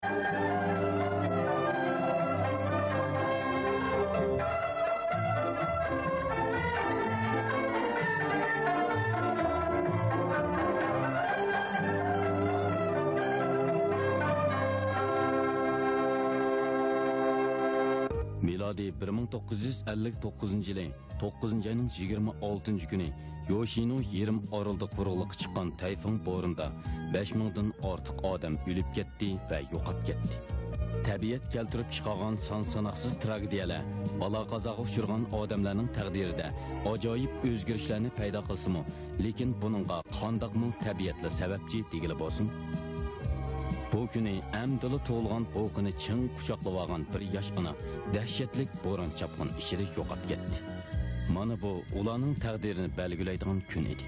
Miladi 1959 yılı 9. ayının 26. günü Yoshino yerim oralda quruqliqqa chiqqan tayfun bo'rinda 5000 dan ortiq odam o'lib ketdi va yo'qolib ketdi. Tabiat keltirib chiqargan son-sanoqsiz tragediyalar, balo qazoga uchirgan odamlarning taqdirida ajoyib o'zgarishlarni paydo qilsa-mu, lekin buningga qandoqmi tabiatla sababchi degili bo'lsin. Bu kuni amdili tug'ilgan o'qini ching quchoqlab olgan bir yosh ona dahshatlik bo'ron chapqin ichida yo'qolib ketdi. Mana bu ularning taqdirini belgilaydigan kun edi.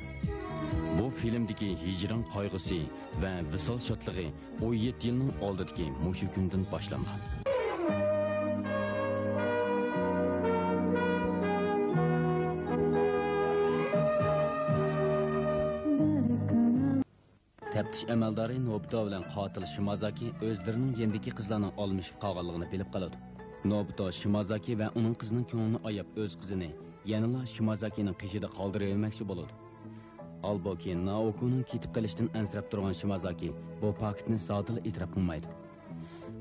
Bu filmdagi hijron qayg'usi va visol shodligi 17 yilning oldidagi mushu kundan boshlangan. Teptiş amaldori Nobito bilan qotil Shimazaki o'zlarining yendiki qizlarning olmishib qolganligini bilib qoladi. Nobito Shimazaki va uning qizining ko'nglini oyab o'z qizini, yanila Shimazakining qishida qoldirib bo'ladi. Alboki Naoko'ning ketib qolishdan ansirab turgan Shimazaki bu faktni sodil e'tirof qilmaydi.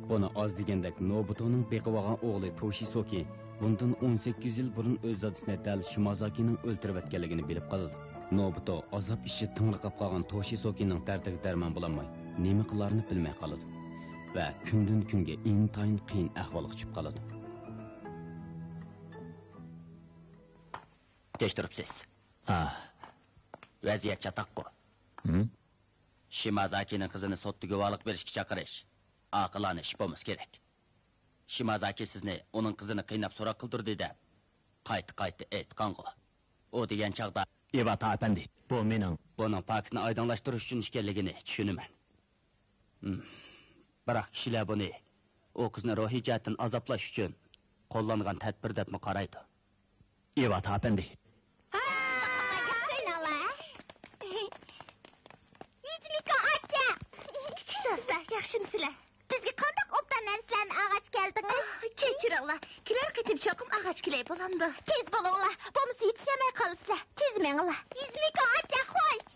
Buni oz degandek Nobitoning beqib olgan o'g'li Toshisoki bundan 18 yil burun o'z dadasini dal Shimazakining o'ltirib etganligini bilib qoladi. Nobito azob ishi tingriqib qolgan Toshisokining dardiga darmon bo'lolmay, nima qilarini bilmay qoladi va kundan kunga intayin qiyin ahvolga tushib qoladi. Tekshiribsiz. Vaziyat chatoqqa. Shimazakining qizini sotda guvohlik berishga chaqirish. Aqlani ish bo'lmasa kerak. Shimazaki sizni uning qizini qiynab so'roq qildirdi deb qayta aytqango. O degan chaqda Ivata efendi, bu mening buning faktni oydinlashtirish uchun ekanligini tushunaman. Biroq kishilar buni o qizni ruhiy jihatdan azoblash uchun qo'llangan tadbir deb qaraydi. Ivata efendi. Yaxshimisilar? Bizga qandoq obdan narsalarni ag'ach keldingiz? Kechiringlar. Kelar qetib choqim ag'ach kelay bo'lamdi. Tez bo'linglar. Bo'lmasa yetishmay qolibsizlar. Tez menglar. Izmiko acha xo'sh.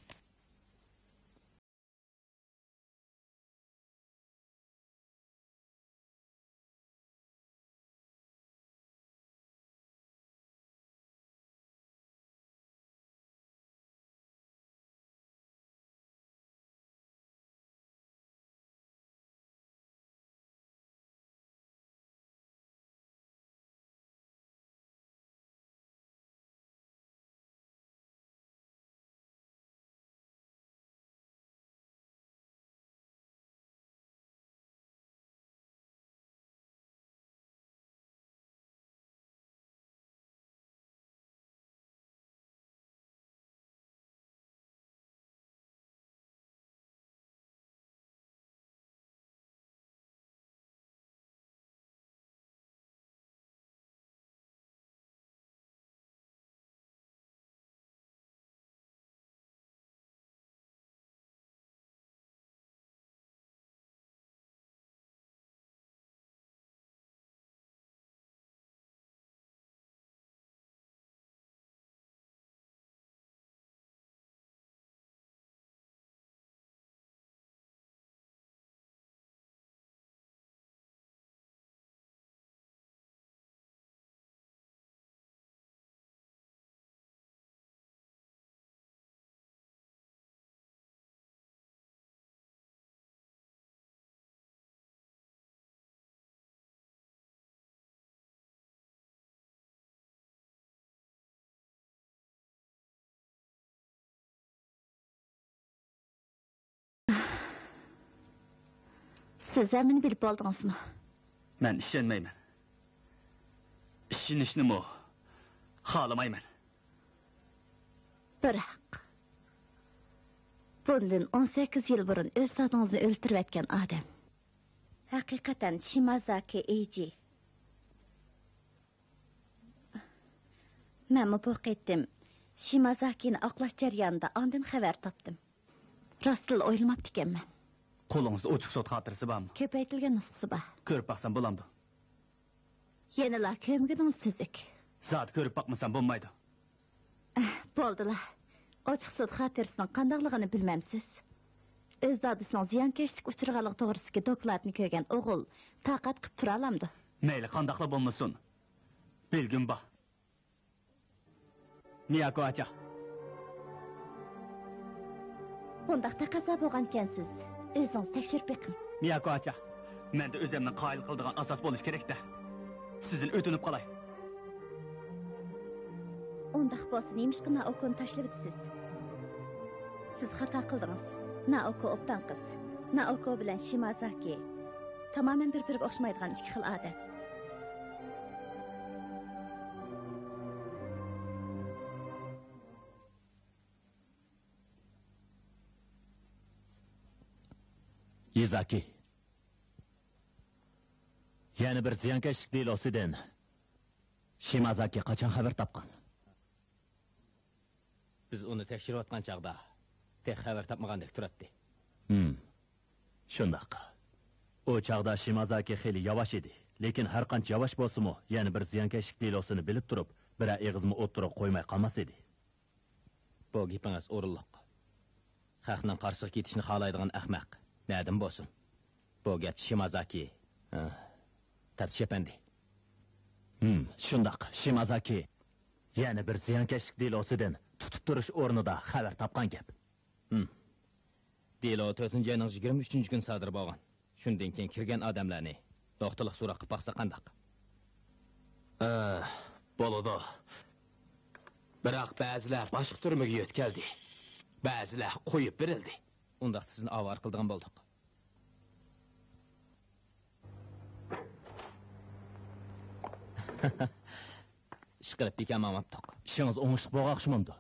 Siz meni bilib oldingizmi? Men ishonmayman. Ishonishni-mi xohlamayman. Biroq bundan 18 yil burun o'z zotingizni o'ltirib atgan odam haqiqatan Shimazaki Eiji. Men bu qaytdim Shimazakini oqlash jarayonida ondan xabar topdim. Rostli o'ylamabdi ekanman. Qo'lingizda ochiq sot xotirasi bormi? Ko'paytirilgan nusxasi bor. Ko'rib baqsam bo'lamdi. Yenalar ko'mgiding sizlik. Zot ko'rib baqmasam bo'lmaydi. Bo'ldilar. Ochiq sud xotirasining qandaqligini bilmamsiz. O'z dadisining ziyonkashlik uchirganligi to'g'risidagi dokladni ko'rgan o'g'il taqat qilib tura olamdi. Mayli qandaqla bo'lmasin. Bilgim bor. Miyako acha. Bundaq taqozo bo'lgan ekansiz. O'zingiz tekshirib beqing. Miyako acha. Menda o'zimni qoyil qildigan asos bo'lish kerak-da. Sizdan o'tinib qolay. Undaq bo'lsa nemishqa Naokoni tashlab o'tasiz? Siz xato qildingiz. Naoko obdan qiz. Naoko bilan Shimazaki tamoman bir-biriga o'xshamaydigan ikki xil odam. Yezaki. Yana bir ziyonkashlik delosidan Shimazaki qachon xabar topgan? Biz uni tekshirayotgan chaqda tek xabar topmagandek turibdi. Shundaq. O chaqda Shimazaki xeli yavash edi, lekin har qancha yavash bo'lsa-mu, yana bir ziyonkashlik delosini bilib turib, bir eg'izmi o'ttirib qo'ymay qolmas edi. Bu gapingiz o'rinliq. Xalqning qarshi ketishni xohlaydigan ahmoq nadim bo'lsin. Bu gap Shimazaki. Taftish efendi. Shundaq. Shimazaki yana bir ziyonkashlik delosidan tutib turish o'rnida xabar topgan gap. Delo 4-oyning 23-kun sodir bo'lgan. Shundan keyin kirgan odamlarni doktorlik so'roq qilib baqsa qandaq? Bo'ladi. Biroq ba'zilar boshqa turmaga yetkazdi. Ba'zilar qo'yib berildi. Undaq sizni avar qildigan bo'ldik. Ishqilib bekamamabdiq. Ishingiz o'ngishli bo'lg'aqshimamdi.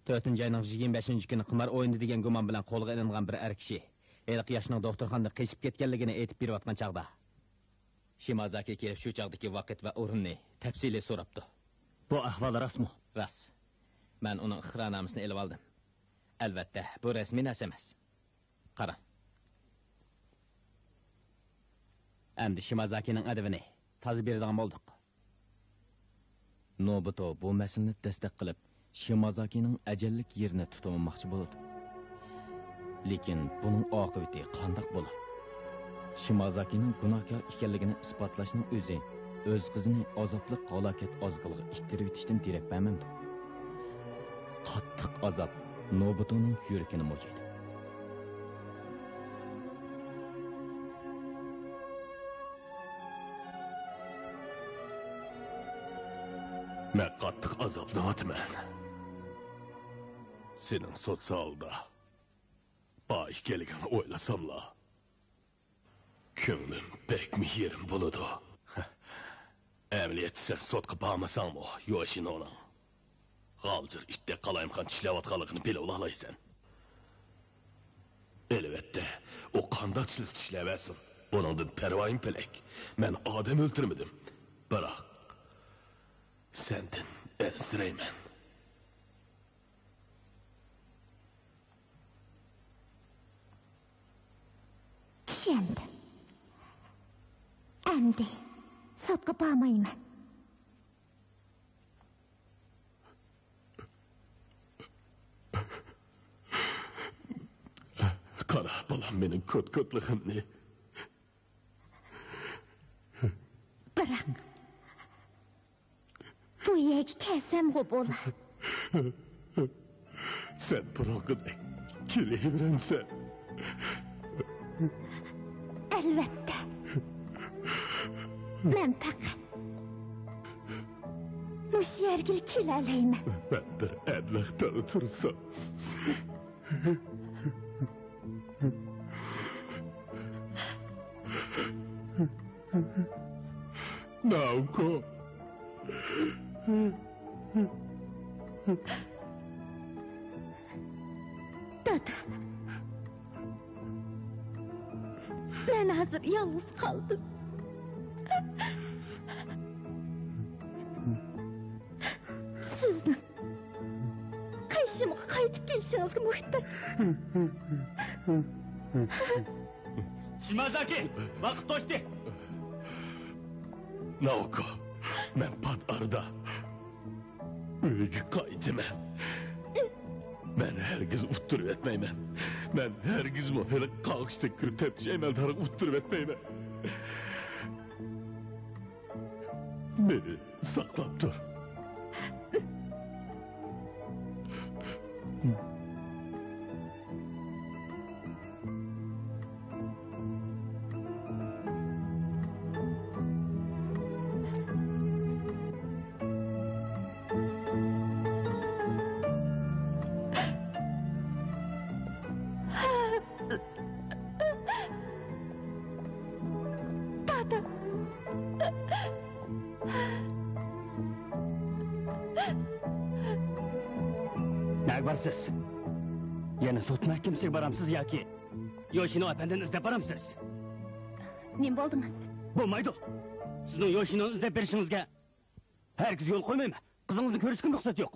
4-oyning 25-kuni qimor o'yindi degan gumon bilan qo'lga ilingan bir er kishi 50 yoshning doktorxonadan qechib ketganligini aytib berayotgan chaqda Shimazaki kelib shu chaqdagi vaqt va o'rinni tafsiliy so'rabdi. Bu ahvol rasmi? Ras. Men uning iqronomisini elib oldim. Albatta, bu rasmiy narsa emas. Qarang. Endi Shimazakining adabini tozib beradigan bo'ldik. Nobuto bu masalani tasdiq qilib, Shimazakining ajallik yerini tutmoqchi bo'ldi. Lekin buning oqibati qanday bo'ladi? Shimazakining gunohkor ekanligini isbotlashning o'zi o'z qizini azobli halokat ozg'ilga ittirib etishdan derak bermamdi. Qattiq azob Nobutoning yuragini mo'jidi. Men qattiq azoblanayapman. Sening so'tsalda bosh kelganini o'ylasamla ko'nglim bekmi yerim bo'ladi. Amaliyat sen sotqa bormasangmi, Yoshinoning g'alzir itdek qalayimxon ishlayotganligini bilib olaysan. Elbette, o qanday ishlayversin. Buningdan parvoyim pelek. Men odam o'ltirmadim. Biroq sendan ensirayman. Tushundim. Endi sotqa bormayman. Qara bolam mening ko't-ko'tligimni. Biroq bu yerga kelsam bo'lar. Sen burunqidek kelaveramsan. Albatta. Men faqat mush yerga kelalayman. Ben bir adlaqdan tursam. Naoko. Dada. Ben hazır yalnız kaldım. Sizden qayshiga qaytib kelishingizga muhtoj. Shimazaki, vaqt to'shdi. Naoko, men pat arada uyga qaytaman. Ben herkes utturup etmeymen. Ben herkes mi hele kalkışta kırtep emeldarı utturup etmeymen. Beni saklap dur. Siz. Yana sut mahkemesiga boramsiz yoki Yoshino efendini izlab boramsiz? Nim bo'ldingiz? Bo'lmaydi. Sizning Yoshinoni izlab berishingizga herkes yo'l qo'ymayman. Qizingizni ko'rishga ruxsat yo'q.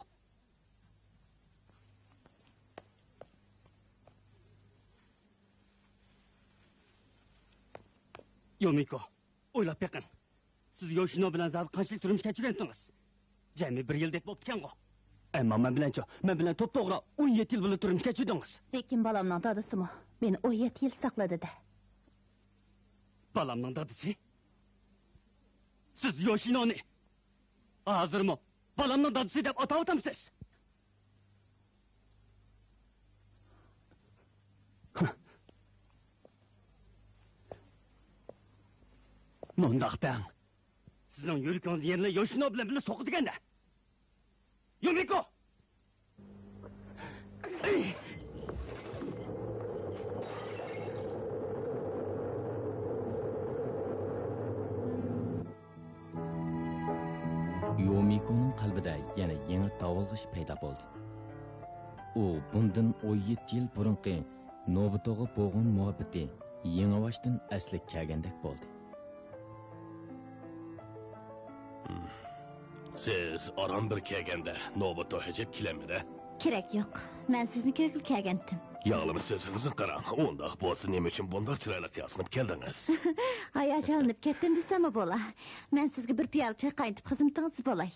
Yomiko, o'ylab beqin. Siz Yoshino bilan zavq qanchalik turmush kechirgandingiz? Jami 1 yil deb bo'pti-ku. Ama men bilan to'g'ri 17 yil bo'lib turmush kechirdingiz. Lekin balamning dadasimi meni 17 yil saqladida. Balamning dadasi? Siz Yoshinoni hozirmi balamning dadasi deb atayapsiz? Mundaqdan sizning yurgingiz yerni Yoshino bilan birga so'qidiganda. Yumiko! Yomiko'ning qalbida yana yangi davulg'ish paydo bo'ldi. U bundan 17 yil burungi Nobito'ga bo'lgan muhabbati yengavashdan asli kelgandek bo'ldi. Siz aram bir kelganda Nobito hechib kelamidi? Kerak yo'q. Men sizni ko'ngil kelgandim. Yağlımı sözünüzün qarang. Ondaq bo'lsa nima uchun bundoq chiroyli qiyosinib keldingiz? Hayajonlanib ketdim desam bo'la. Men sizga bir piyola choy qaynatib xizmatingiz bo'lay.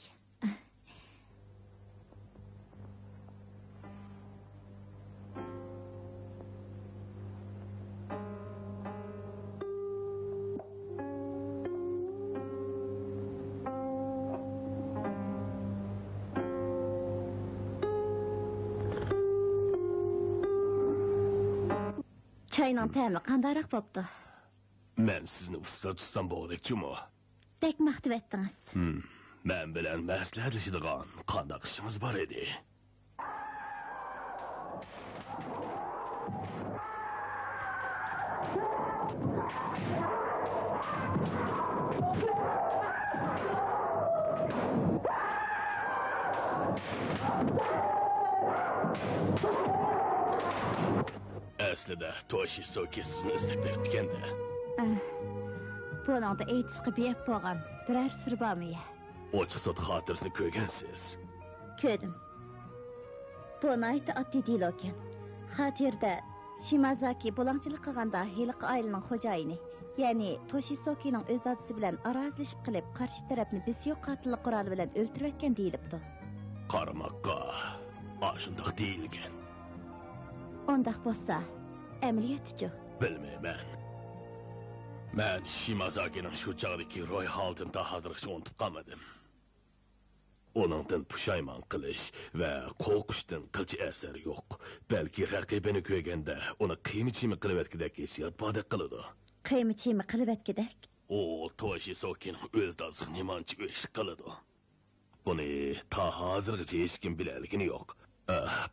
Çayının təmi qandaraq bo'pti? Men sizni usta tutsam bo'g'dekchimi? Bek maqtib etdingiz. Men bilan maslahatlashadigan qanday ishimiz bor edi. Aslida Toshisoki sizni izlab beribdi-kanda. Buningda aytishga bep bo'lgan biror sir bormi? Ochiq sot xotirasini ko'rgansiz? Ko'rdim. Bu nayta oddiy deyil ekan. Xotirda Shimazaki bo'langchilik qilganda heliqi oilaning xo'jayini, ya'ni Toshisokining o'z dadasi bilan arazlashib qilib, qarshi tarafni besiyoq qotillik quroli bilan o'ltirayotgan deyilibdi. Qaramoqqa ashundoq deyilgan. Ondaq bo'lsa, amaliyotchi. Bilmayman. Men Shimazakining shu chog'dagi ro'y holatini hozirgacha unutib qolmadim. Onundan pushaymon qilish va qo'rqishdan qilchi asar yo'q. Balki raqibini ko'rganda uni qiymichimi qilib etgidek hissiyot paydo qiladi. Qiymichimi qilib etgidek? O Toshisokining o'z dadasi nimancha ish qiladi. Buni ta hozirgacha hech kim biladigan yo'q.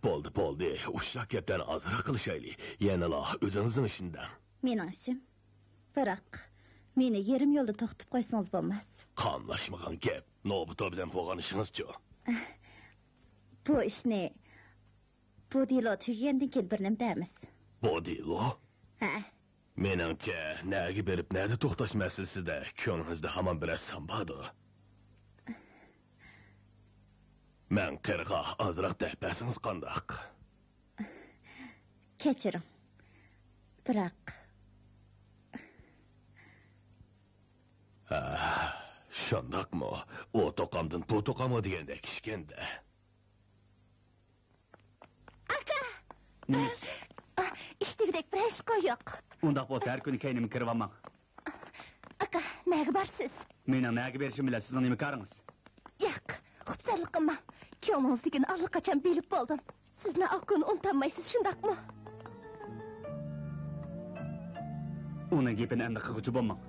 Bo'ldi. Ushla gapdan azroq qilishaylik. Yanala o'zingizning ishingdan. Mening ishim. Biroq meni yerim yo'lda to'xtatib qo'ysangiz bo'lmas. Qamlashmagan gap. Nobito bilan bo'lgan ishingizchi? Bu ishni bu dilo tugagandan keyin bir nima deymiz. Bu dilo? Ha. Meningcha, nega berib, nega to'xtash masalasida ko'nglingizda hamon bir asam bordir. Men qirg'a azroq dahbasingiz qandaq? Kechiring. Biroq Şundaqmı? O toqamdan bu toqamı degandek ishkanda. aka. Nimiz? İştigidek bir iş koy yo'q. Undaq bo'lsa har kuni kaynimga kirib olmang. Aka, nega borsiz? Mening nega berishim bilan sizning nima karingiz? Yo'q, xubsarlik qilmang. Ko'nglingizdagini allaqachon bilib bo'ldim. Sizni oquni unutolmaysiz, shundaqmi? Uning gapini endi qilg'uchi bo'lmang.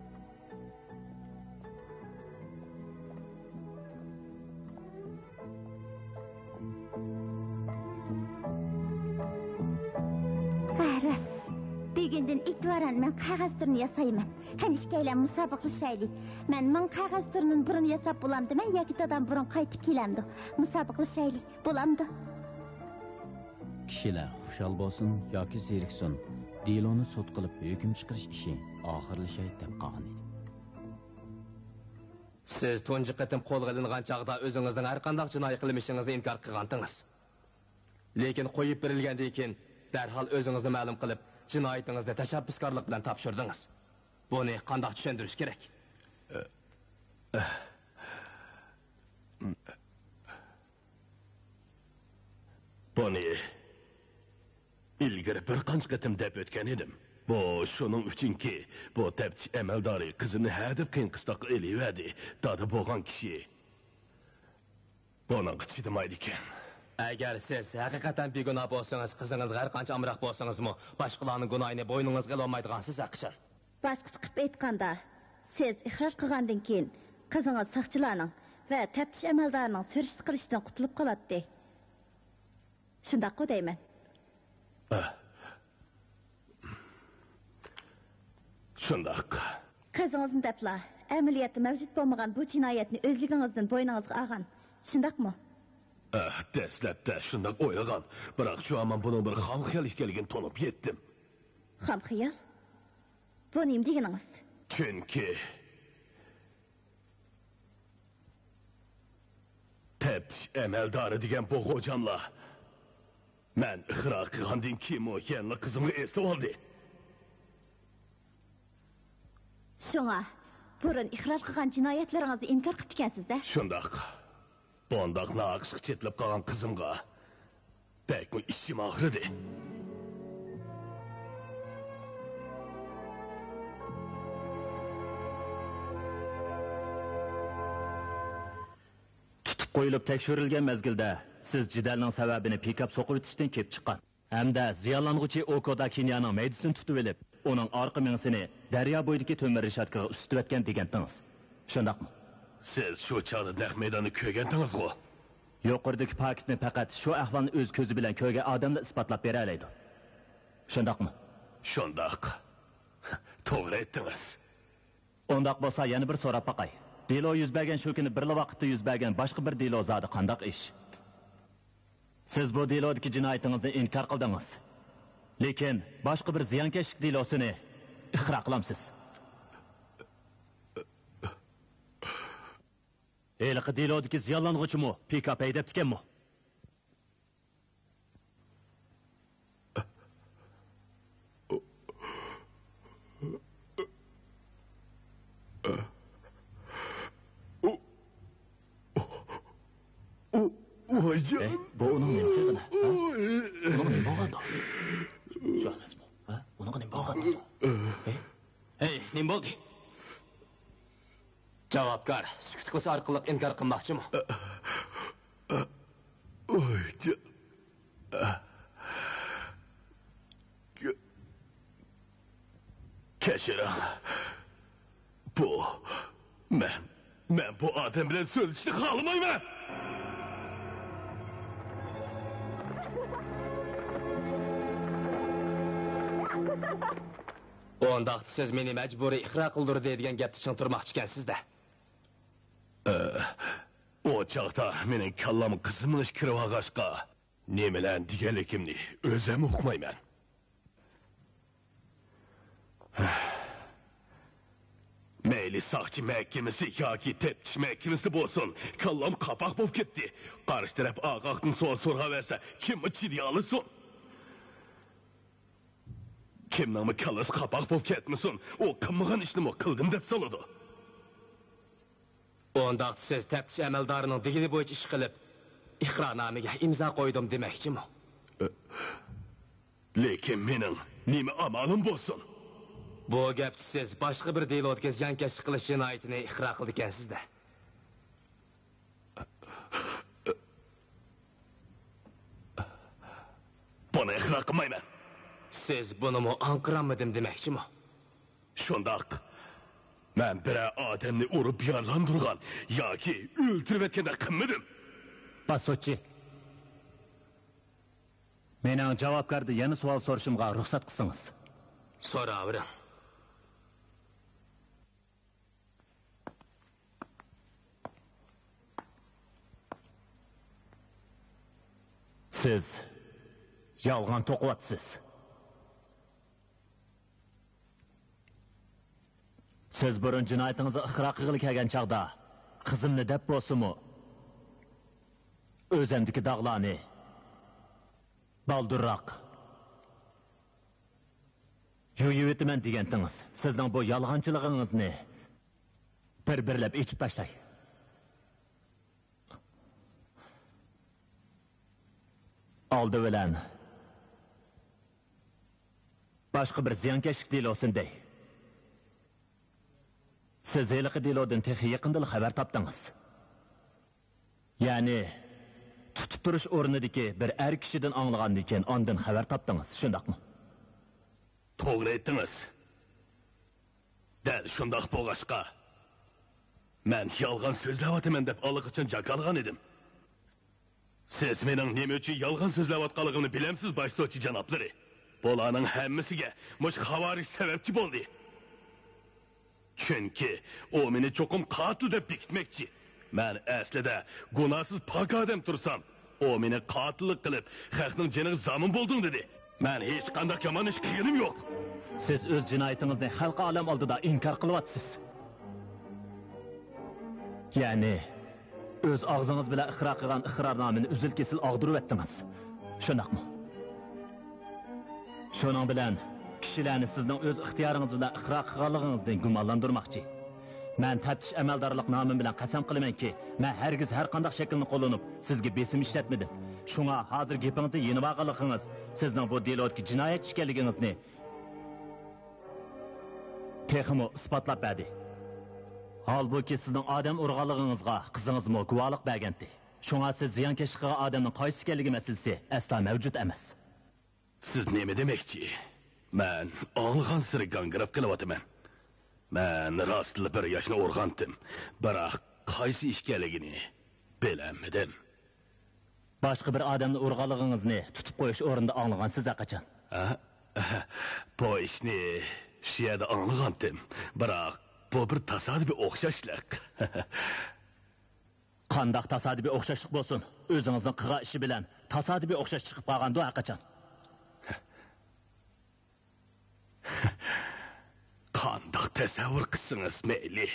Ras. Bugundan etibaran men qog'oz turini yasayman. Hanishkaylar musobaqlashaylik. Men qog'oz turini burun yasab bo'lamdimi yoki dadam burun qaytib kelamdi? Musobaqlashaylik. Bo'lamdi. Kishilar xushal bo'lsin yoki zeriksin, deloni sud qilib hukm chiqarish ishi oxirlashaydi deb qolgan edi. Siz tunji qatim qo'lga ilingan chaqda o'zingizning har qanday jinoiy qilmishingizni inkor qilgandingiz. Lekin qo'yib berilgandan keyin darhol o'zingizni ma'lum qilib, jinoyatingizni tashabbuskorlik bilan topshirdingiz. Buni qanday tushuntirish kerak? Buni ilgari bir qancha qatim deb o'tgan edim. Bu shuning uchunki, bu taftish amaldori qizimni hadib qiyin qistoq elivadi. Dada bo'lgan kishi buning chidamaydi ekan. Agar siz haqiqatan begunoh bo'lsangiz, qizingiz har qancha amroq bo'lsangizmi, boshqalarning gunohini bo'yningizga olmaydigansiz aqshan. Boshqa chiqib aytganda, siz iqror qilgandan keyin qizingiz saqchilarning va taftish amaldorining surishti qilishdan qutulib qoladi. Shundaq deyman. Shundaq. Qizingizni depla, amaliyotda mavjud bo'lmagan bu jinoyatni o'zligingizdan bo'yningizga olgan. Shundaqmi? Dastlabda shundoq o'ylagan, biroq shu amman buning bir xomxiyal ekanligini tonib yetdim. Xomxiyal? Bu nima deganingiz? Chunki taftish amaldori degan bu xo'jamlar men ixro qilgandan keyin yana qizimni eslab oldi. Shunga burun iqror qilgan jinoyatlaringizni inkor qilib ekansiz-da? Shundoq. Bundaq naqshiq chetlab qolgan qizimga bakmi ishim og'ridi. Tutib qo'yilib tekshirilgan mezgilda siz jidalning sababini pikap so'qib o'tishdan kelib chiqqan. Hamda ziyonlanuvchi Okoda Kenyaning maydisini tutib olib, uning orqa mingsini daryo bo'yidagi to'mir rishotkaga ustib o'tgan degandingiz. Shundaqmi? Siz shu chog'da naq maydonni ko'rgandingiz-ku? Yuqoridagi paketni faqat shu ahvolni o'z ko'zi bilan ko'rgan odamlar isbotlab bera oladi. Shundaqmi? Shundoq. To'g'ri aytdingiz. Undaq bo'lsa yana bir so'rab boqay. Delo yuz bergan shu kuni bir vaqtda yuz bergan boshqa bir delo zodi qandoq ish? Siz bu delodagi jinoyatingizni inkor qildingiz. Lekin boshqa bir ziyonkashlik delosini iqro qilamsiz. Eliqi delodagi ziyonlang'uchimi pikap haydab ekanmi? Hocam. Bu onun nima qilgani? Bunga nima bo'lgandi? Shu emasmi? Ha? Bunga nima bo'lgandi? Hey, nima bo'ldi? Javobgar, sukut qilish orqali inkor qilmoqchimi? Hocam. Kechiring. Men bu odam bilan so'zlashni xohlamayman. Ondaq siz meni majburiy iqro qildirdi degan gapni tushuntirmoqchi ekansiz-da. O chaqda mening kallam qizimni kirib olg'ashqa nimalar deganligimni o'zim uqmayman. Mayli soqchi mahkamasi yoki teptish mahkamasi bo'lsin, kallam qapoq bo'lib ketdi. Qarshi taraf og'oqning so'raversa, kim chidiy olsin? Kimning kallasi qapoq bo'lib ketmasin, u qilmagan ishni qildim deb soladi. Onda siz teftiş əməldarının digini bo'yicha ish qilib, iqrornomaga imzo qo'ydim demoqchimi? Lekin mening nima amalim bo'lsin? Bu gapni siz boshqa bir delodga ziyonkashlik qilish jinoyatini iqror qildi ekansizda. Buni iqror qilmayman. Siz buni anqiranmadim demoqchimi? Shundoq. Men bir odamni urib yaralandırgan yoki o'ldirib etganda qilmadim. Basotchi. Mening javobgarda yana savol so'rashimga ruxsat qilsangiz. So'ravering. Siz yolg'on to'qiyapsiz. Siz burun jinoyatingizni iqror qilg'ili kelgan chaqda qizimni deb bo'lsa-mu, o'zimdagi dog'larni baldurroq yuyib o'taman degandingiz. Sizning bu yolg'onchiligingizni bir-birlab ichib tashlay. Oldi bilan boshqa bir ziyonkashlik delosin dey. Siz heliqi delodan texi yaqinda xabar topdingiz. Ya'ni tutib turish o'rnidagi bir er kishidan anglagandan keyin ondan xabar topdingiz, shundaqmi? To'g'ri aytdingiz. Dal shundoq bo'lg'ashqa men yolg'on so'zlayapman deb allaqachon jakalgan edim. Siz mening nima uchun yolg'on so'zlayotganligimni bilamsiz, boshlovchi janoblari? Bularning hammasiga mush xabarij sababchi bo'ldi. Chunki o meni cho'qim qotil deb bekitmoqchi. Men aslida gunohsiz pok odam tursam, o meni qotillik qilib, xalqning jiniga zomin bo'lding dedi. Men hech qanday yomon ish qilganim yo'q. Siz o'z jinoyatingizni xalq olam oldida inkor qilyapsiz. Ya'ni o'z og'zingiz bilan iqror qilgan iqrornomani uzil-kesil og'dirib o'tdingiz. Shundaqmi? Shuning bilan kishilarni sizning o'z ixtiyoringiz bilan iqror qilganligingizdan gumonlantirmoqchi. Men taftish amaldorlik nomim bilan qasam qilamanki, men hargiz har qanday shaklni qo'llanib sizga besim ishlatmadim. Shunga hozir gapingizda yeni vaqaligingiz sizning bu delodagi jinoyat ekanligingizni texmo isbotlab berdi. Halbuki sizning odam urg'anligingizga qizingizmi guvohlik bergandi. Shunga siz ziyonkashlikqa odamning qaysi ekanligi masalasi aslo mavjud emas. Siz nima demoqchi? Men anglagan siri gangirab qilyapman. Men rostli bir yoshni urg'andim, biroq qaysi ishgaligini bilmadim. Boshqa bir odamni urg'anligingizni tutib qo'yish o'rnida anglagansiz qachon? Bu ishni shu yerda anglagandim, biroq bu bir tasodifiy o'xshashlik. Qandoq tasodifiy o'xshashlik bo'lsin, o'zingizning qilgan ishi bilan tasodifiy o'xshash chiqib qolganda qachon? Qandoq tasavvur qilsangiz mayli.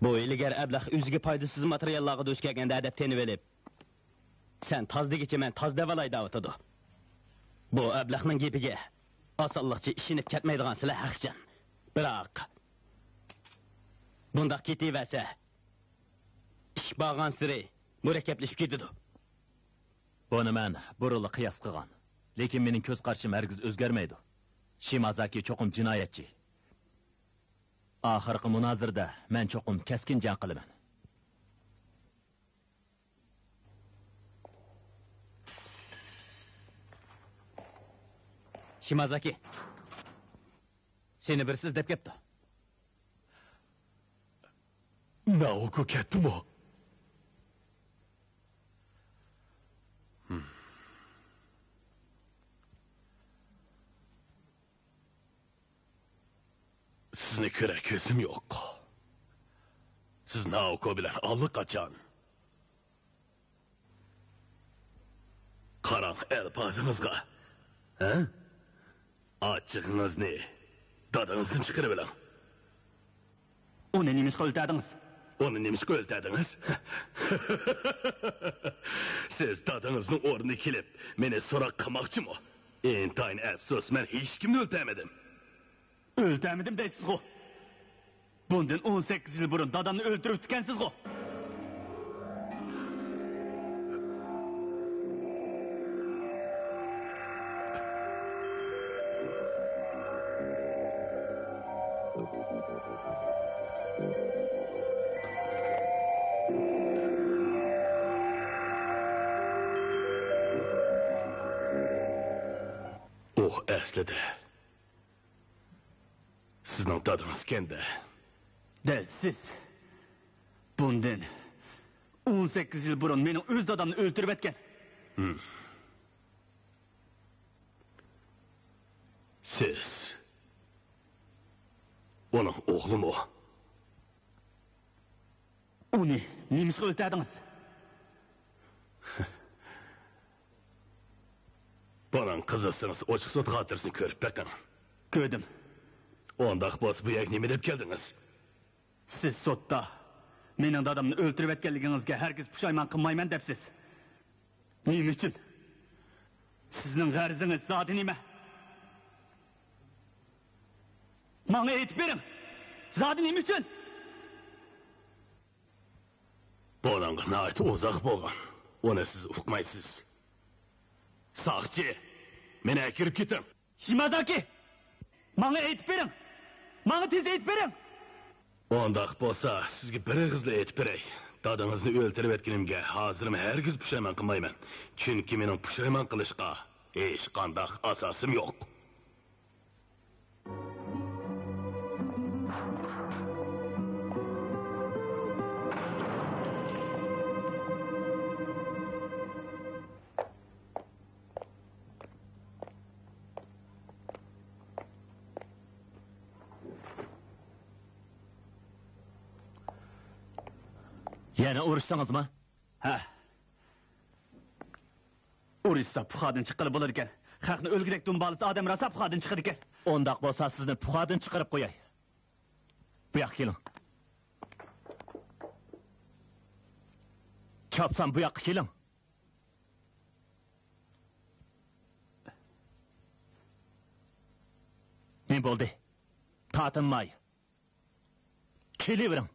Bu ilgar ablah o'ziga foydasiz materiallarga duch kelganda adab tenib elib. Sen tozdigicha men toz devalay davotadi. Bu ablahning gapiga osonlikcha ishinib ketmaydigan sizlar haqchan. Biroq bundaq ketaversa ish bo'lgan siri murakkablashib ketadi. Buni men burunli qiyos qilgan. Lekin mening ko'z qarashim hargiz o'zgarmaydi. Shimazaki cho'qim jinoyatchi. Oxirgi munozirada men cho'qim keskin jang qilaman. Shimazaki, seni birsiz deb ketdi. Naoko ketdimi? Sizni ko'ra ko'zim yo'q. Siz Naoko bilan allaqachon qarang elpazingizga. Ha? Ochig'ingizni dadangizdan chiqarib oling. Uni nima qildingiz? Onu nemişke öldürdünüz? Siz dadınızın ornuna kelip, meni sorak kılmakçı mı? Entayın afsus, ben hiç kimni öldürmedim. Öldürmedim deysiz go. Bundan 18 yıl burun dadamni öldürüp tükensiz go. Oh, aslida. Sizning dadingiz kenda. Del siz. Bundan 18 yıl burun mening öz dadamni öldürüp etken. Siz. Onun oğlu mu? Onu nemişke öldürdünüz? Bunun kızısınız, oçuk sot hatırsın körüp bakın. Gördüm. Ondaq bos bu yak neme dep keldiniz? Siz sotda mening dadamni öldürüp etkenligingizge herkes puşayman kılmayman depsiz. Neyim için? Sizning g'arizingiz zodi nima? Bana aytib bering. Zodi nima için? Bunun nayt uzaq bolgan. Onu siz uqmaysiz. Saqchi, meni akirib keting. Shimazaki! Bana aytib bering. Bana tez aytib bering. Ondaq bolsa, sizga bir qizli aytib beray. Dadingizni o'ltirib etganimga hozirmi hergiz pushaymon qilmayman. Chunki mening pushaymon qilishga hech qanday asosim yo'q. Yana urushdingizmi? Ha. Urishsa puxadan chiqqili bo'lar ekan. Xalqni o'lgidek dumbalisi odam rosa puxadan chiqadi ekan. Ondaq bo'lsa sizni puxadan chiqarib qo'yay. Bu yoqqa keling. Chopsam bu yoqqa keling. Ne bo'ldi? Tatinmay. Kelavering.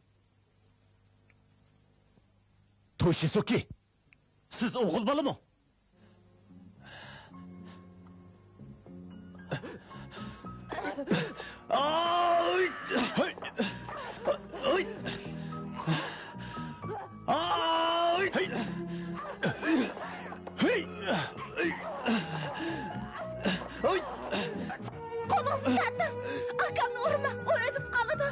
Toshizuki, siz o'g'il bolami? Ay! Ay! Ay! Hey! Ay! Kolum uzattı. Akamni urma, o ödüp qaladı.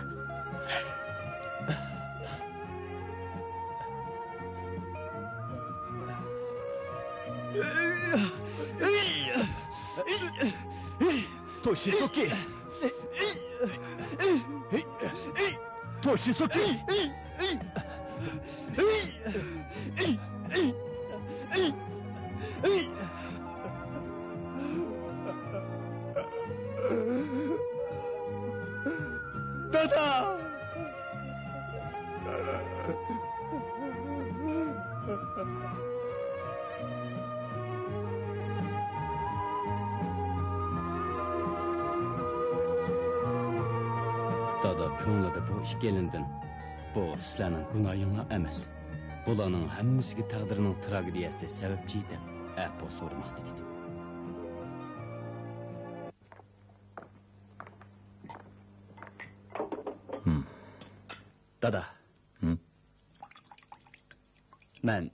Toshizuki! Toshizuki! Dada! Dada ko'nglida bu ish kelindin. Bu sizlarning gunoyinglar emas. Bularning hammasiga taqdirning tragediyasi sababchi deb afo so'ramoqda edim. Dada. Men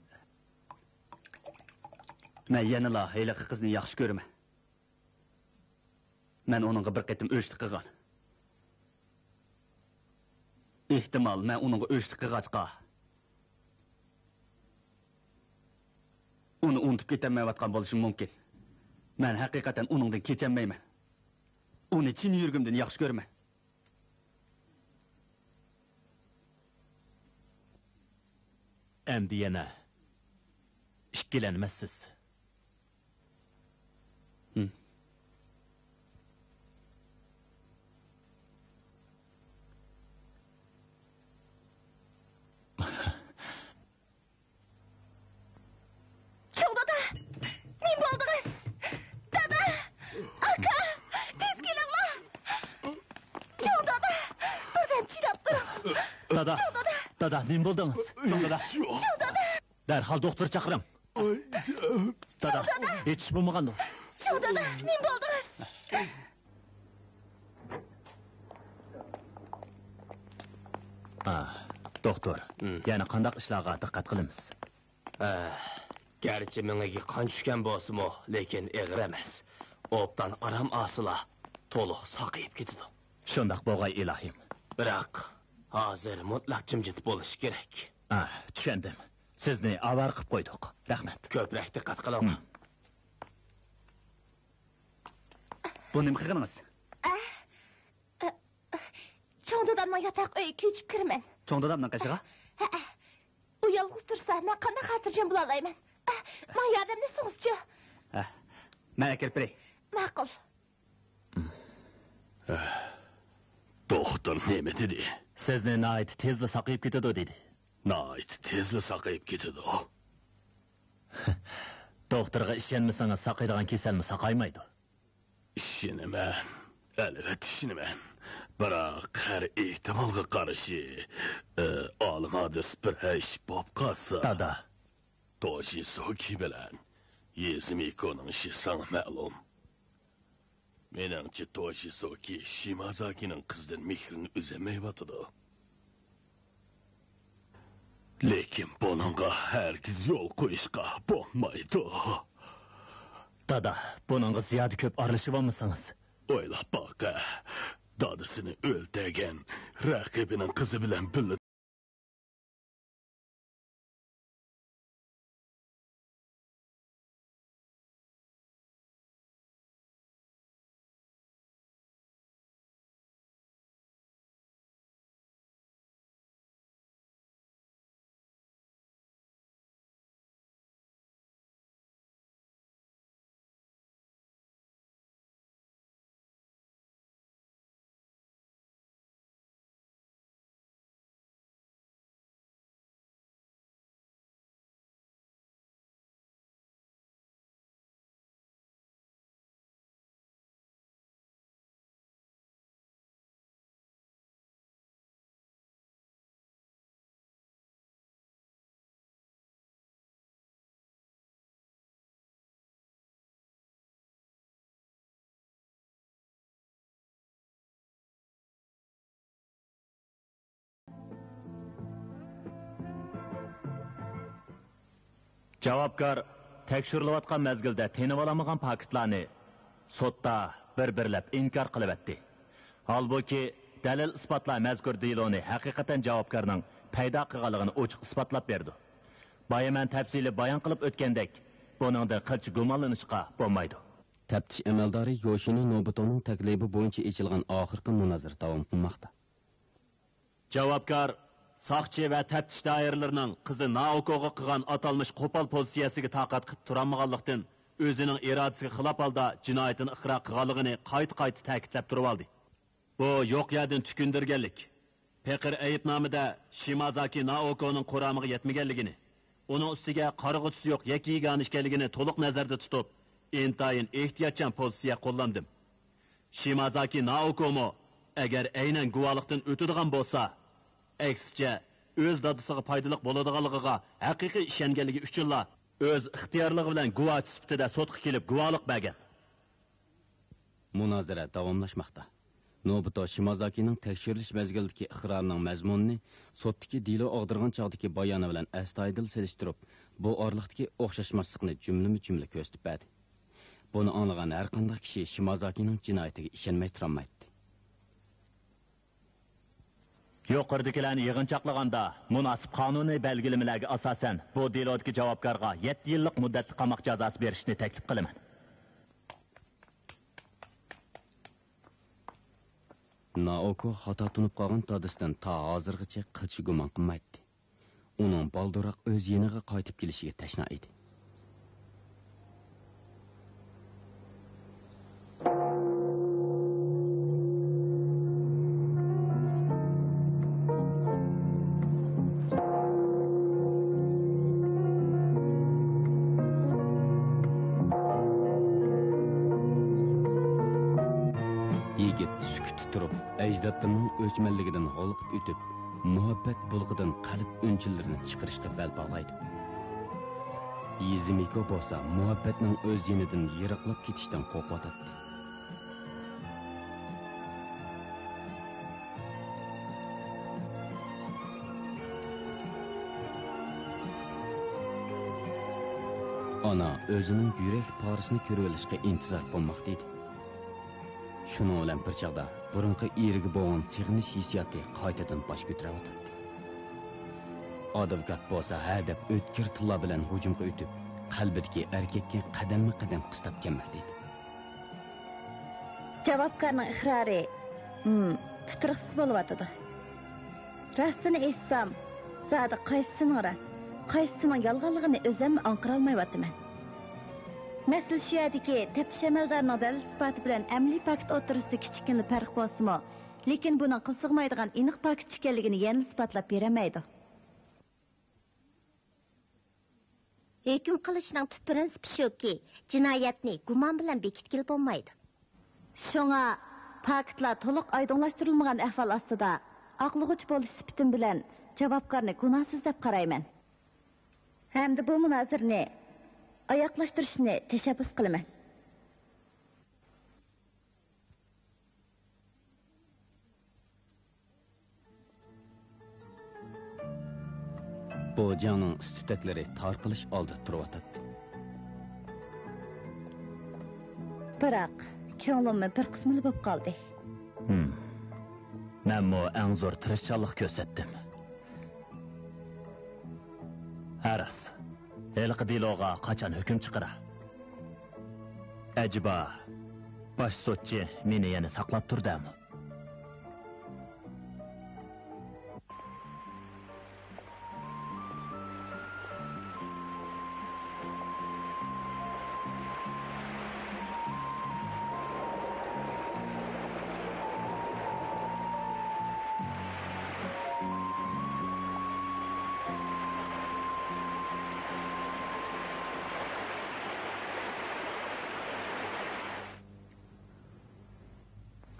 yanıla heyliqi qizni yaxshi ko'raman. Men onunğa bir qatim o'chlik qilgan. Ehtimal men onunğa o'chlik qilgachqa uni unutib ketolmayotgan bo'lishim mumkin. Men haqiqatan uningdan kecholmayman. Uni chin yuragimdan yaxshi ko'raman. Endi yana ikkilanmassiz. Dada. Dada, nima bo'ldingiz? Dada. Darhol doktor chaqiring. Dada, hech ish bo'lmagandi. Dada, nima bo'ldingiz? Doktor, yana qanday ishlarga diqqat qilamiz? Gerçi menga qon tushgan bo'lsa-mu, lekin og'ir emas. Obdan aram asıla to'liq saqayib ketadi. Shundaq bo'lg'ay ilohim. Biroq hozir mutlaq jimjit bo'lish kerak. Tushundim. Sizni avar qilib qo'ydik. Rahmat. Ko'proq diqqat qiling. Bu nima qilganingiz? Cho'ng dadamning yotoq uyiga ko'chib kiraman. Cho'ng dadamning qashiga? U yolg'iz tursa, men qanday xotirjam bo'la olaman? Men yordamlasangizchi. Men kirib beray. Ma'qul. Doktor nima dedi? Sizni nayt tezli saqayib ketadi dedi. Nayt tezli saqayib ketadi. Doktorga ishonmasangiz saqaydigan kasalmi saqaymaydi. Ishonaman. Albatta ishonaman. Biroq har ehtimolga qarshi olimodis bir ish bo'lib qolsa. Dada. Toshisoki bilan Yezmikoning ishi sana ma'lum. Meningcha Toshisoki Shimazakining qizdan mehrini uzamayotidi. Lekin buningga hargiz yo'l qo'yishga bo'lmaydi. Dada, buningga ziyoda ko'p aralashib olmasangiz. O'ylab boq. Dadasini o'ldirgan raqibining qizi bilan birga Javobgar tekshirilayotgan mezgilda tenib olamagan paketlarni sotda bir-birlab inkor qilib etdi. Halbuki dalil isbotlar mazkur deloni haqiqatan javobgarning paydo qilganligini ochiq isbotlab berdi. Bayaman tafsili bayon qilib o'tgandek, buningda qilch gumonlanishga bo'lmaydi. Taftish amaldori Yoshini Nobutoning taklifi bo'yicha ochilgan oxirgi munozara davom qilmoqda. Javobgar Saqchi va taftish doiralarining qizi Naoko'ga qilgan atalmish qo'pol pozitsiyasiga taqat qilib turolmaganlikdan o'zining irodasiga xilof holda jinoyatini iqror qilganligini qayta ta'kidlab turib oldi. Bu yo'q yerdan tukundirganlik. Peqir ayibnomida Shimazaki Naoko'ning quramiga yetmaganligini, uning ustiga qarg'uchisi yo'q yakigani ekanligini to'liq nazarda tutib, intayin ehtiyotchan pozitsiya qo'llandim. Shimazaki Naoko'mo agar aynan guvohlikdan o'tadigan bo'lsa, aksicha o'z dadasiga foydali bo'ladiganligiga haqiqiy ishonganligi uchunla o'z ixtiyorligi bilan guvoh sifatida sudga kelib guvohlik bergan. Munozara davomlashmoqda. Nobuto Shimazakining tekshirilish mezgilidagi iqrorining mazmunini suddagi dilo og'dirgan chog'dagi bayoni bilan astoydil selishtirib, bu oraliqdagi o'xshashmaslikni jumla ko'rsatib berdi. Buni anglagan har qanday kishi Shimazakining jinoyatiga ishonmay turolmaydi. Yuqoridagilarni yig'inchoqlaganda munosib qonuniy belgilamalariga asosan bu delodagi javobgarga 7 yillik muddatli qamoq jazosi berishni taklif qilaman. Naoko xato tunib qolgan dadasidan ta hozirgacha qilchi gumon qilmaydi. Uning balduroq o'z yeniga qaytib kelishiga tashna edi. Yigit sukut turib, ajdodning o'chmanligidan g'olqib o'tib, muhabbet bulg'idan qalb o'nchillarini chiqarishga bel bog'laydi. Yizimiko bo'lsa muhabbatning o'z yenidan yiroqlab ketishdan qo'rqyotdi. Ana o'zining yurak porisini ko'rib olishga intizor bo'lmoqda edi. Shuning bilan bir chaqda burunqi eriga bo'lgan sig'inish hissiyoti qaytadan bosh ko'taradi. Advokat bo'lsa ha deb o'tkir tilla bilan hujumga o'tib, qalbidagi erkakka qadamma-qadam qistab kelmoqda edi. Javobgarning iqrori tuturuqsiz bo'lyotdi. Rostini aytsam, zodi qaysisining rost, qaysisining yolg'onligini o'zim anqira olmayapman. Masal shu yerdagi taftish amaldorining dalil isboti bilan amaliy fakt o'rtasida kichikina farq bo'lsa-mu, lekin buning qilsig'maydigan aniq fakt ekanligini yana isbotlab beramaydi. Hukm qilishning tub prinsipi shuki, jinoyatni gumon bilan bekitgil bo'lmaydi. Shunga faktlar to'liq oydinlashtirilmagan ahvol ostida aqlg'uch bo'lish sifatim bilan javobgarni gunohsiz deb qarayman. Hamda bu munozirni oyoqlashtirishni tashabbus qilaman. Bu jangning istutaklari tarqalish oldi turibdi. Biroq ko'nglimni bir qismi bo'lib qoldi. Men mo eng zo'r tirishchilik ko'rsatdim. Aras, haliqi diloga qachon hukm chiqara? Ajiba, bosh sotchi meni yana saqlab turdimi?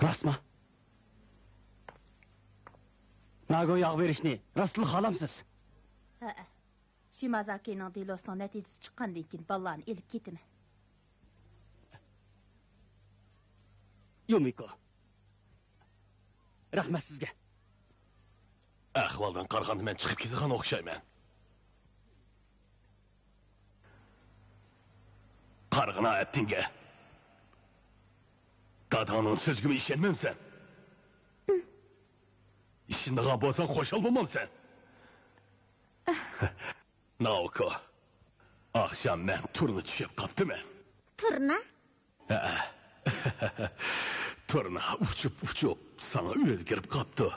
Rostmi? Nago yog' berishni rostli xohlamsiz? Ha. Shimazakining dilosining natijasi chiqqandan keyin ballarni elib ketaman. Yumiko. Rahmat sizga. Ahvoldan qaraganda men chiqib ketadigan o'xshayman. Qarg'ina aytdinga. Dada'nın sözgümü işenmem sen. İşinde kalbolsan hoşal bulmam sen. Naoko. Akşam ben turunu düşüp kaptım ben. Turna? Turna uçup sana özgürüp kaptı.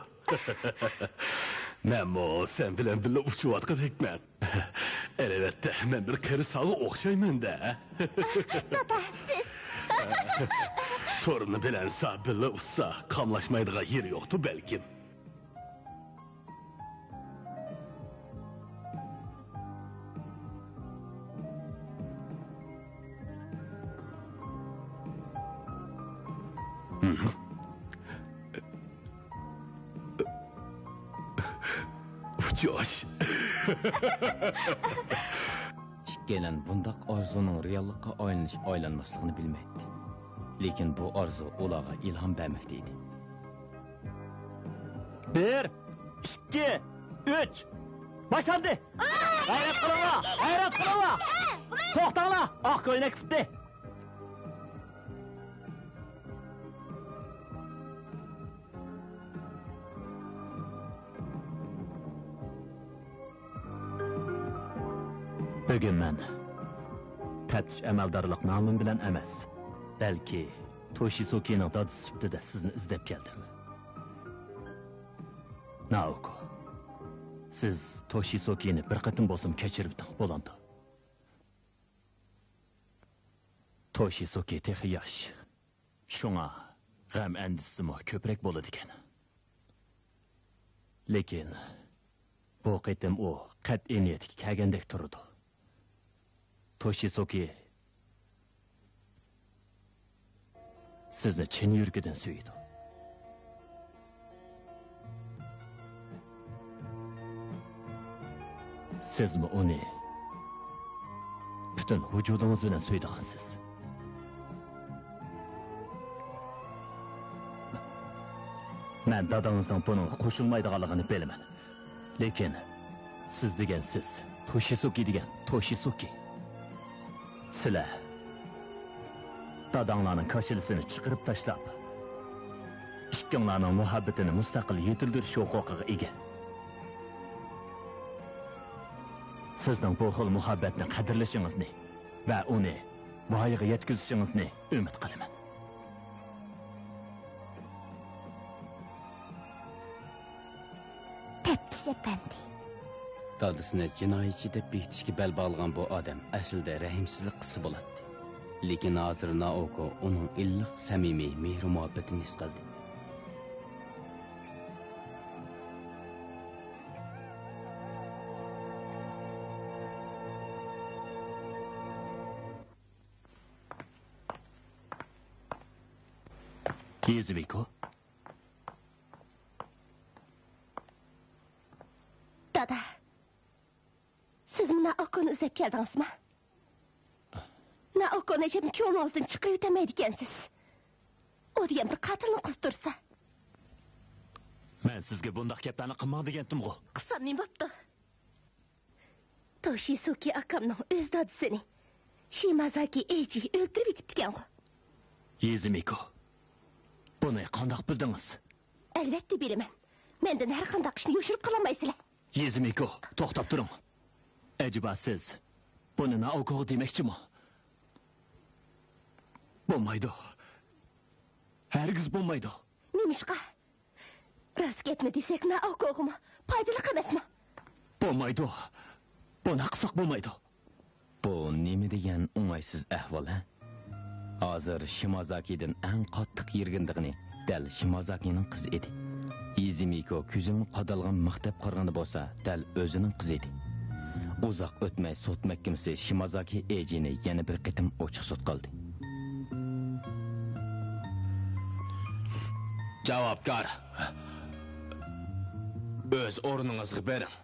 Men o sen bilen bile uçup atkat ekmen. Elbette ben bir kere sağı okşayman da. Dada siz. Torunu bilen sabırlı ussa kamlaşmaydığa yer yoktu belki. Josh. Ikkalan bundaq orzuning reallikqa aylanmasligini bilmaydi. Lekin bu orzu ularga ilhom bermoqda edi. 1, 2, 3. Başlandı. Gayret qilinglar, gayret qilinglar. To'xtanglar, oq ko'ylak kipti. Bugun men taftish amaldorlik nomim bilan emas, balki Toshisokining dadisi sifatida sizni izlab keldim. Naoko, siz Toshisokini bir qatim bo'lsam kechirib bo'landi. Toshisoki texi yosh. Shunga g'am andisimi ko'proq bo'ladi ekan. Lekin bu qatim u qat'iy niyatga kelgandek turdi. Toshisoki sizni chin yurgidan suydi. Sizmi uni butun vujudingiz bilan suydigansiz. Men dadangizning buningga qo'shilmaydiganligini bilaman. Lekin siz degan siz, Toshisuke degan Toshisuke. Sizlar dadanglarning kashilisini chiqarib tashlab, ikkinglarning muhabbatini mustaqil yetildirish huquqiga ega. Sizning bu xil muhabbatni qadrlashingizni va uni voyaga yetkazishingizni umid qilaman. Tepkiş efendi. Dadısını jinoyatchi deb bekitishga bel bog'lagan bu odam aslida rahimsizlik qilsa bo'ladi. Lekin hozir Naoko uning illiq, samimiy mehr muhabbatini his qildi. Yezubiko, Dada, siz Naoko'ni izlab keldingizmi? Naoko'ni hech ko'nglingizdan chiqib o'tamaydi ekansiz. O degan bir qatilni qiz tursa. men sizga bundaq gaplarni qilmang degandim-ku. Qilsam nima bo'pti? Toshisuke akamning o'z dadisini Shimazaki Eiji o'ldirib yetibdi ekan-ku. Yezumiko, buni qandoq bildingiz? Albatta bilaman. Mendan har qanday ishni yoshirib qololmaysizlar. Yezumiko, to'xtab turing. Ajiba siz buni Naoko demoqchimi? Bo'lmaydi. Hargiz bo'lmaydi. Nimishqa? Rost gapni desak Naoko'g'imi? Foydali emasmi? Bo'lmaydi. Buni qilsak bo'lmaydi. Bu nima degan o'ng'aysiz ahvol, ha? Hozir Shimazakidan eng qattiq yergindigini dal Shimazakining qizi edi. Yezumiko ko'zini qadalgan maqtab qarg'ani bo'lsa, dal o'zining qizi edi. Uzoq o'tmay sud mahkamasi Shimazaki Eijini yana bir qitim ochiq sud qildi. Javobgar. O'z o'rningizga bering.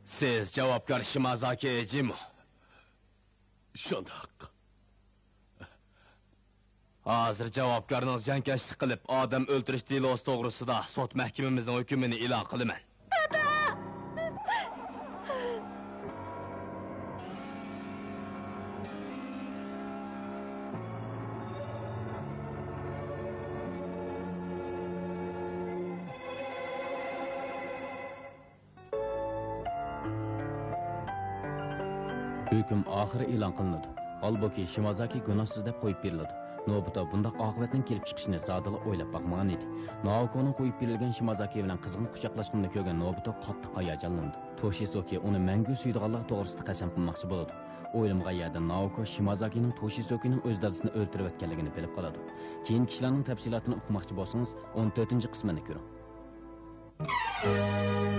Siz javobgar Shimazaki Eijimi? Shundoq. Hozir javobgarning jankashlik qilib odam o'ldirish delosi to'g'risida sud mahkamamizning hukmini e'lon qilaman. Hüküm ahiri e'lon qilinadi. Holbuki Shimazaki gunohsiz deb qo'yib beriladi. Nobita bundaq oqibatning kelib chiqishini zodila o'ylab bakmagan edi. Naoko'ning qo'yib berilgan Shimazaki bilan qizg'in quchoqlashganini ko'rgan Nobita qattiq hayajonlandi. Toshisuke uni mangu suydiganlik to'g'risida qasam qilmoqchi bo'ladi. O'ylamgan yerda Naoko Shimazakining Toshisukening o'z dadasini o'ldirib o'tganligini bilib qoladi. Keyin kishilarning tafsilotini o'qimoqchi bo'lsangiz, 14-qismini ko'ring.